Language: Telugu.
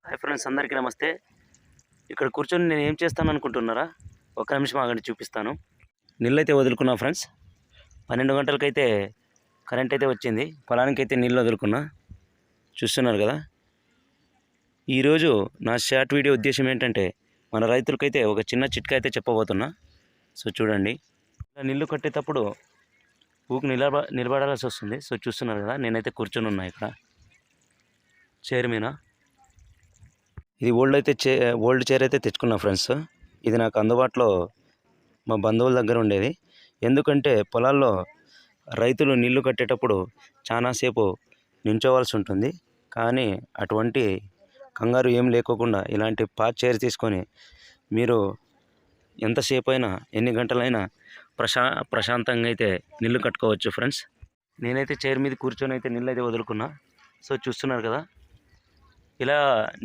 హాయ్ ఫ్రెండ్స్, అందరికీ నమస్తే. ఇక్కడ కూర్చొని నేను ఏం చేస్తాను అనుకుంటున్నారా? ఒక నిమిషం ఆగండి, చూపిస్తాను. నీళ్ళైతే వదులుకున్నా ఫ్రెండ్స్. 12 గంటలకైతే కరెంట్ అయితే వచ్చింది. పొలానికైతే నీళ్ళు వదులుకున్నా, చూస్తున్నారు కదా. ఈరోజు నా షార్ట్ వీడియో ఉద్దేశం ఏంటంటే, మన రైతులకైతే ఒక చిన్న చిట్కా అయితే చెప్పబోతున్నా. సో చూడండి, ఇలా నీళ్ళు కట్టేటప్పుడు ఊకు నిలబడాల్సి వస్తుంది. సో చూస్తున్నారు కదా, నేనైతే కూర్చొని ఉన్నా ఇక్కడ చైర్ మీద. ఇది ఓల్డ్ చైర్ అయితే తెచ్చుకున్నా ఫ్రెండ్స్. ఇది నాకు అందుబాటులో మా బంధువుల దగ్గర ఉండేది. ఎందుకంటే పొలాల్లో రైతులు నీళ్లు కట్టేటప్పుడు చాలాసేపు నించోవాల్సి ఉంటుంది. కానీ అటువంటి కంగారు ఏం లేకోకుండా ఇలాంటి పాత చైర్ తీసుకొని మీరు ఎంతసేపు అయినా ఎన్ని గంటలైనా ప్రశాంతంగా అయితే నీళ్లు కట్టుకోవచ్చు ఫ్రెండ్స్. నేనైతే చైర్ మీద కూర్చొని అయితే నీళ్ళు అయితే వదులుకున్నా. సో చూస్తున్నారు కదా, ఇలా